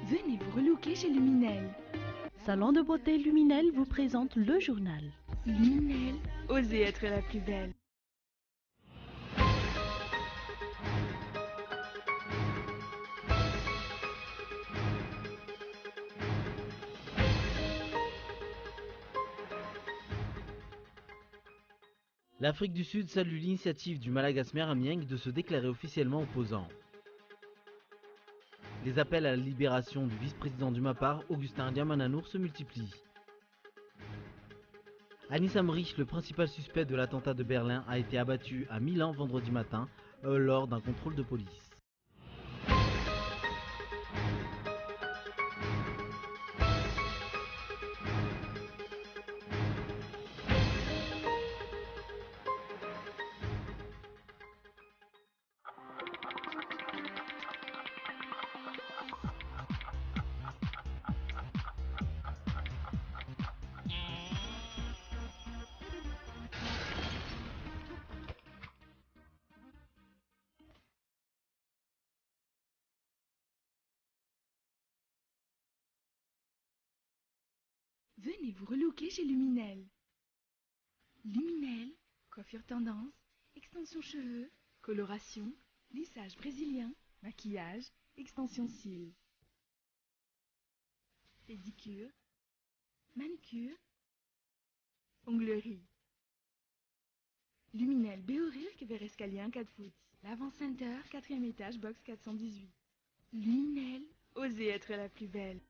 Venez vous relooker chez Luminel. Salon de beauté Luminel vous présente le journal. Luminel, osez être la plus belle. L'Afrique du Sud salue l'initiative du Malagasy Amieng de se déclarer officiellement opposant. Les appels à la libération du vice-président du MAPAR, Augustin Diamananour, se multiplient. Anis Amri, le principal suspect de l'attentat de Berlin, a été abattu à Milan vendredi matin lors d'un contrôle de police. Venez vous relooker chez Luminel. Luminel, coiffure tendance, extension cheveux, coloration, lissage brésilien, maquillage, extension cils. Pédicure, manucure, onglerie. Luminel Béorir, Québec Escalier 4 foot. L'Avant Center, 4e étage, box 418. Luminel, osez être la plus belle.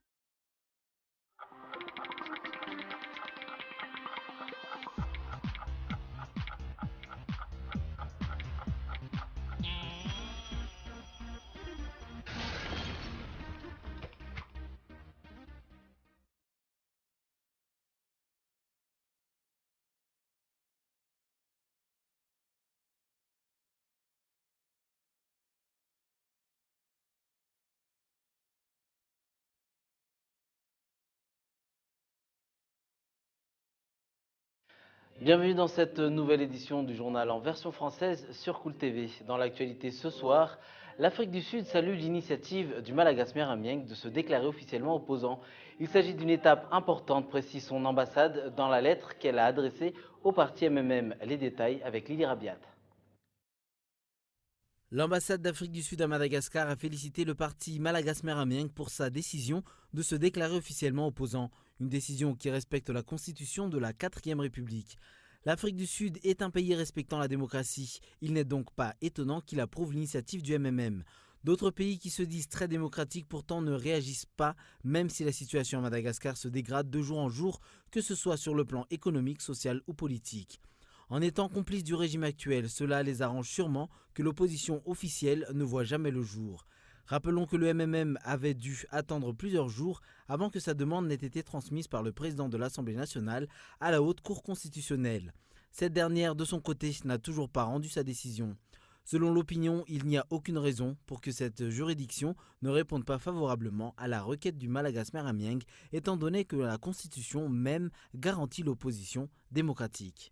Bienvenue dans cette nouvelle édition du journal en version française sur Cool TV. Dans l'actualité ce soir, l'Afrique du Sud salue l'initiative du Malagasy Amieng de se déclarer officiellement opposant. Il s'agit d'une étape importante, précise son ambassade dans la lettre qu'elle a adressée au parti MMM. Les détails avec Lily Rabiat. L'ambassade d'Afrique du Sud à Madagascar a félicité le parti Malagasy Amieng pour sa décision de se déclarer officiellement opposant. Une décision qui respecte la constitution de la 4e République. L'Afrique du Sud est un pays respectant la démocratie. Il n'est donc pas étonnant qu'il approuve l'initiative du MMM. D'autres pays qui se disent très démocratiques pourtant ne réagissent pas, même si la situation à Madagascar se dégrade de jour en jour, que ce soit sur le plan économique, social ou politique. En étant complices du régime actuel, cela les arrange sûrement que l'opposition officielle ne voit jamais le jour. Rappelons que le MMM avait dû attendre plusieurs jours avant que sa demande n'ait été transmise par le président de l'Assemblée nationale à la Haute Cour constitutionnelle. Cette dernière, de son côté, n'a toujours pas rendu sa décision. Selon l'opinion, il n'y a aucune raison pour que cette juridiction ne réponde pas favorablement à la requête du Malagasy Amieng, étant donné que la Constitution même garantit l'opposition démocratique.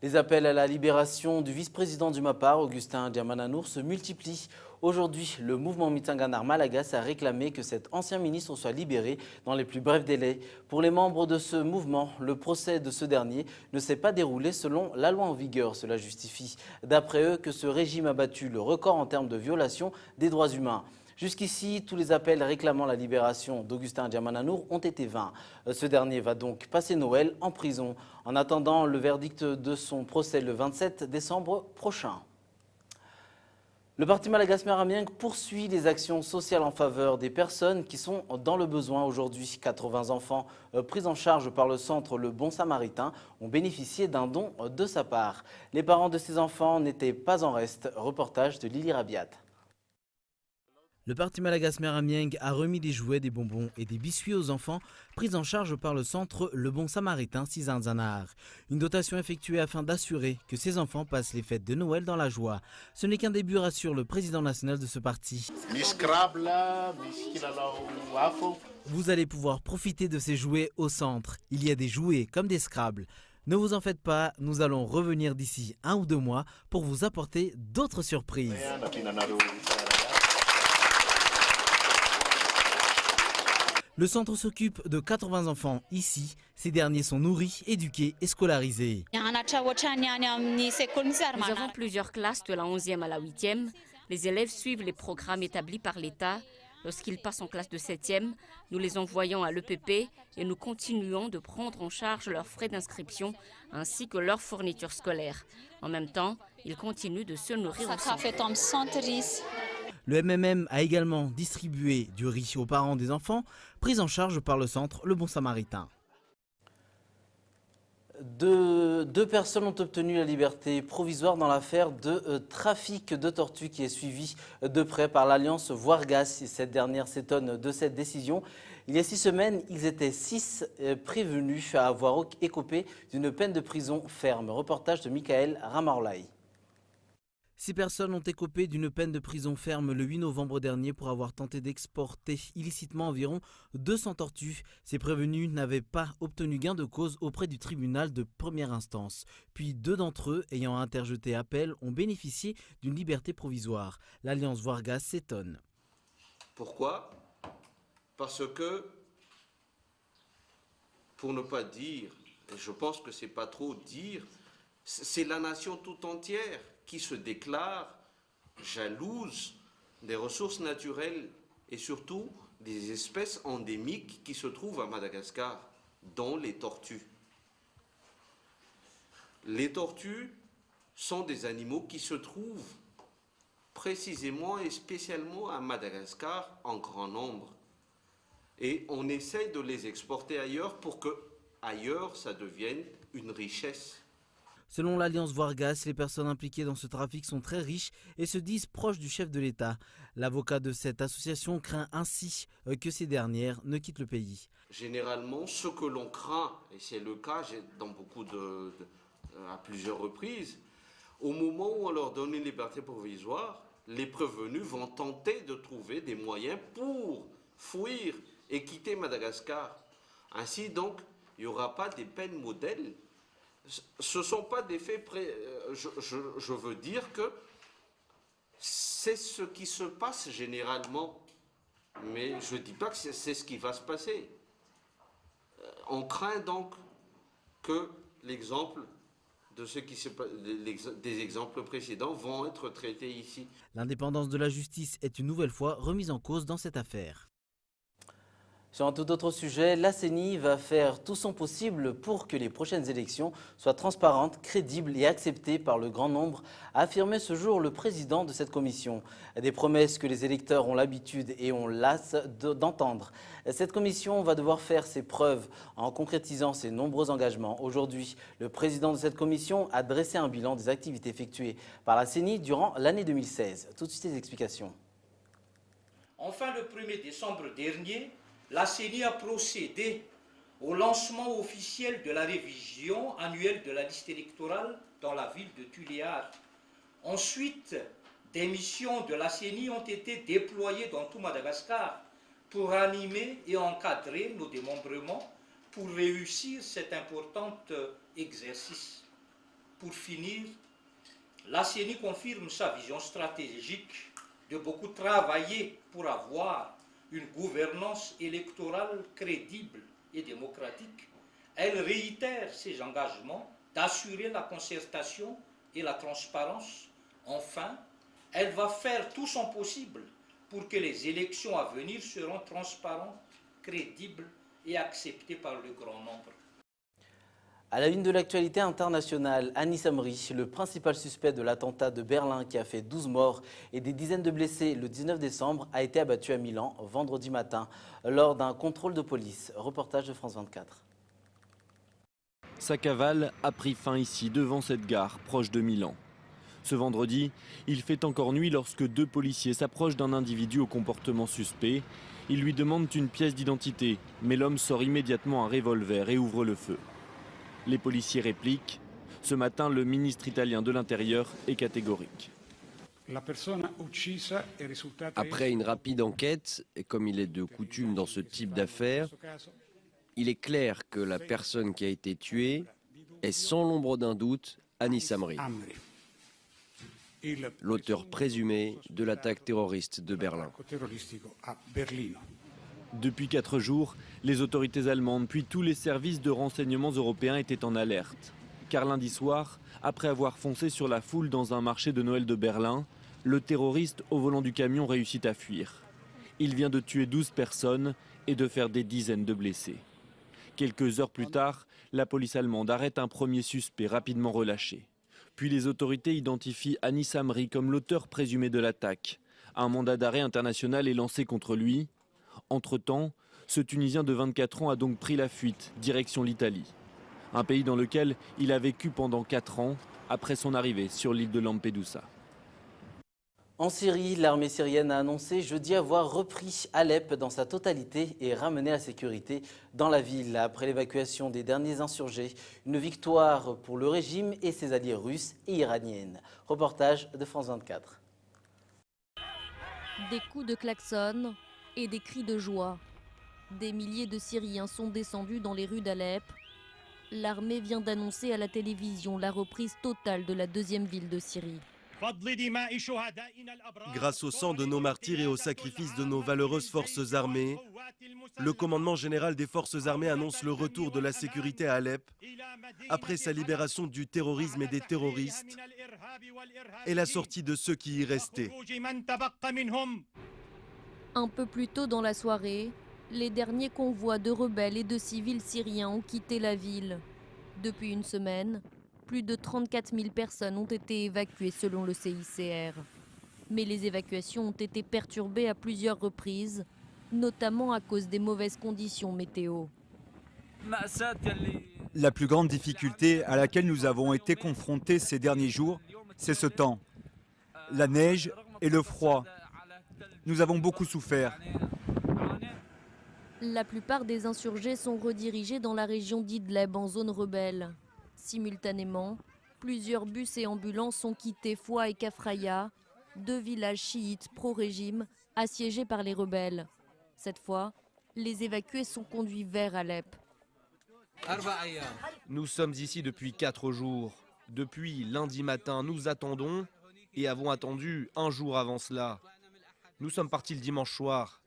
Les appels à la libération du vice-président du MAPAR, Augustin Diamananour, se multiplient. Aujourd'hui, le mouvement Mitsanganar Malagasy a réclamé que cet ancien ministre soit libéré dans les plus brefs délais. Pour les membres de ce mouvement, le procès de ce dernier ne s'est pas déroulé selon la loi en vigueur. Cela justifie, d'après eux, que ce régime a battu le record en termes de violation des droits humains. Jusqu'ici, tous les appels réclamant la libération d'Augustin Diamananour ont été vains. Ce dernier va donc passer Noël en prison, en attendant le verdict de son procès le 27 décembre prochain. Le parti Malagasy Amieng poursuit les actions sociales en faveur des personnes qui sont dans le besoin aujourd'hui. 80 enfants pris en charge par le centre Le Bon Samaritain ont bénéficié d'un don de sa part. Les parents de ces enfants n'étaient pas en reste. Reportage de Lily Rabiat. Le parti Malagasy Amieng a remis des jouets, des bonbons et des biscuits aux enfants pris en charge par le centre Le Bon Samaritain Sizanzanar. Une dotation effectuée afin d'assurer que ces enfants passent les fêtes de Noël dans la joie. Ce n'est qu'un début, rassure le président national de ce parti. Vous allez pouvoir profiter de ces jouets au centre. Il y a des jouets comme des Scrabble. Ne vous en faites pas, nous allons revenir d'ici 1 ou 2 mois pour vous apporter d'autres surprises. Le centre s'occupe de 80 enfants. Ici, ces derniers sont nourris, éduqués et scolarisés. Nous avons plusieurs classes de la 11e à la 8e. Les élèves suivent les programmes établis par l'État. Lorsqu'ils passent en classe de 7e, nous les envoyons à l'EPP et nous continuons de prendre en charge leurs frais d'inscription ainsi que leurs fournitures scolaires. En même temps, ils continuent de se nourrir ensemble. Le MMM a également distribué du riz aux parents des enfants, pris en charge par le centre Le Bon Samaritain. Deux personnes ont obtenu la liberté provisoire dans l'affaire de trafic de tortues qui est suivie de près par l'Alliance Voirgas. Cette dernière s'étonne de cette décision. Il y a 6 semaines, ils étaient 6 prévenus à avoir écopé d'une peine de prison ferme. Reportage de Michael Ramarlaï. 6 personnes ont écopé d'une peine de prison ferme le 8 novembre dernier pour avoir tenté d'exporter illicitement environ 200 tortues. Ces prévenus n'avaient pas obtenu gain de cause auprès du tribunal de première instance. Puis 2 d'entre eux, ayant interjeté appel, ont bénéficié d'une liberté provisoire. L'Alliance Voirgas s'étonne. Pourquoi ? Parce que, pour ne pas dire, et je pense que c'est pas trop dire, c'est la nation tout entière qui se déclare jalouse des ressources naturelles et surtout des espèces endémiques qui se trouvent à Madagascar, dont les tortues. Les tortues sont des animaux qui se trouvent précisément et spécialement à Madagascar en grand nombre. Et on essaye de les exporter ailleurs pour que ailleurs ça devienne une richesse. Selon l'Alliance Voirgas, les personnes impliquées dans ce trafic sont très riches et se disent proches du chef de l'État. L'avocat de cette association craint ainsi que ces dernières ne quittent le pays. Généralement, ce que l'on craint, et c'est le cas dans à plusieurs reprises, au moment où on leur donne une liberté provisoire, les prévenus vont tenter de trouver des moyens pour fuir et quitter Madagascar. Ainsi donc, il n'y aura pas des peines modèles. Ce ne sont pas des faits je veux dire que c'est ce qui se passe généralement, mais je ne dis pas que c'est ce qui va se passer. On craint donc que l'exemple de ce qui se passe, des exemples précédents vont être traités ici. L'indépendance de la justice est une nouvelle fois remise en cause dans cette affaire. Sur un tout autre sujet, la CENI va faire tout son possible pour que les prochaines élections soient transparentes, crédibles et acceptées par le grand nombre, a affirmé ce jour le président de cette commission. Des promesses que les électeurs ont l'habitude et ont l'as d'entendre. Cette commission va devoir faire ses preuves en concrétisant ses nombreux engagements. Aujourd'hui, le président de cette commission a dressé un bilan des activités effectuées par la CENI durant l'année 2016. Tout de suite, les explications. Enfin, le 1er décembre dernier, la CENI a procédé au lancement officiel de la révision annuelle de la liste électorale dans la ville de Tuléar. Ensuite, des missions de la CENI ont été déployées dans tout Madagascar pour animer et encadrer nos démembrements pour réussir cet important exercice. Pour finir, la CENI confirme sa vision stratégique de beaucoup travailler pour avoir une gouvernance électorale crédible et démocratique. Elle réitère ses engagements d'assurer la concertation et la transparence. Enfin, elle va faire tout son possible pour que les élections à venir seront transparentes, crédibles et acceptées par le grand nombre. À la une de l'actualité internationale, Anis Amri, le principal suspect de l'attentat de Berlin qui a fait 12 morts et des dizaines de blessés le 19 décembre, a été abattu à Milan vendredi matin lors d'un contrôle de police. Reportage de France 24. Sa cavale a pris fin ici, devant cette gare, proche de Milan. Ce vendredi, il fait encore nuit lorsque 2 policiers s'approchent d'un individu au comportement suspect. Ils lui demandent une pièce d'identité, mais l'homme sort immédiatement un revolver et ouvre le feu. Les policiers répliquent. Ce matin, le ministre italien de l'Intérieur est catégorique. Après une rapide enquête, et comme il est de coutume dans ce type d'affaires, il est clair que la personne qui a été tuée est sans l'ombre d'un doute Anis Amri, l'auteur présumé de l'attaque terroriste de Berlin. Depuis 4 jours, les autorités allemandes puis tous les services de renseignement européens étaient en alerte. Car lundi soir, après avoir foncé sur la foule dans un marché de Noël de Berlin, le terroriste au volant du camion réussit à fuir. Il vient de tuer 12 personnes et de faire des dizaines de blessés. Quelques heures plus tard, la police allemande arrête un premier suspect rapidement relâché. Puis les autorités identifient Anis Amri comme l'auteur présumé de l'attaque. Un mandat d'arrêt international est lancé contre lui. Entre-temps, ce Tunisien de 24 ans a donc pris la fuite, direction l'Italie. Un pays dans lequel il a vécu pendant 4 ans après son arrivée sur l'île de Lampedusa. En Syrie, l'armée syrienne a annoncé jeudi avoir repris Alep dans sa totalité et ramené la sécurité dans la ville après l'évacuation des derniers insurgés. Une victoire pour le régime et ses alliés russes et iraniennes. Reportage de France 24. Des coups de klaxon et des cris de joie. Des milliers de Syriens sont descendus dans les rues d'Alep. L'armée vient d'annoncer à la télévision la reprise totale de la deuxième ville de Syrie. Grâce au sang de nos martyrs et au sacrifice de nos valeureuses forces armées, le commandement général des forces armées annonce le retour de la sécurité à Alep après sa libération du terrorisme et des terroristes et la sortie de ceux qui y restaient. Un peu plus tôt dans la soirée, les derniers convois de rebelles et de civils syriens ont quitté la ville. Depuis une semaine, plus de 34 000 personnes ont été évacuées selon le CICR. Mais les évacuations ont été perturbées à plusieurs reprises, notamment à cause des mauvaises conditions météo. La plus grande difficulté à laquelle nous avons été confrontés ces derniers jours, c'est ce temps. La neige et le froid. Nous avons beaucoup souffert. La plupart des insurgés sont redirigés dans la région d'Idleb en zone rebelle. Simultanément, plusieurs bus et ambulances ont quitté Foua et Kafraya, 2 villages chiites pro-régime assiégés par les rebelles. Cette fois, les évacués sont conduits vers Alep. Nous sommes ici depuis 4 jours. Depuis lundi matin, nous attendons et avons attendu un jour avant cela. Nous sommes partis le dimanche soir.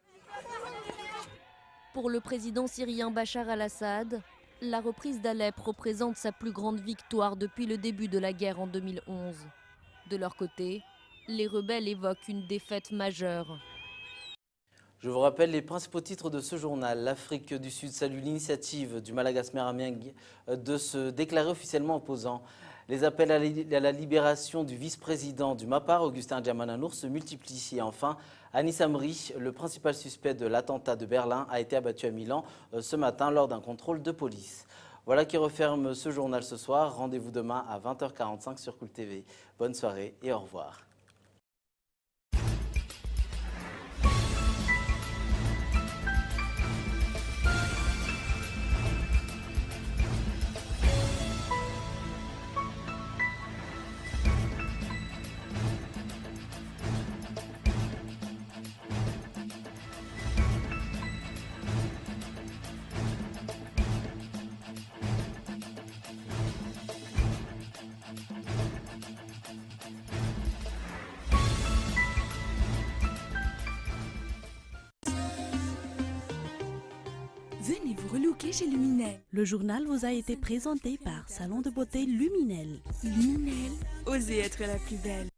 Pour le président syrien Bachar al-Assad, la reprise d'Alep représente sa plus grande victoire depuis le début de la guerre en 2011. De leur côté, les rebelles évoquent une défaite majeure. Je vous rappelle les principaux titres de ce journal. L'Afrique du Sud salue l'initiative du Malagasy Marameeng de se déclarer officiellement opposant. Les appels à la libération du vice-président du MAPAR, Augustin Diamananour, se multiplient. Et enfin, Anis Amri, le principal suspect de l'attentat de Berlin, a été abattu à Milan ce matin lors d'un contrôle de police. Voilà qui referme ce journal ce soir. Rendez-vous demain à 20h45 sur Cool TV. Bonne soirée et au revoir. Venez vous relooker chez Luminel. Le journal vous a été présenté par Salon de beauté Luminel. Luminel, osez être la plus belle.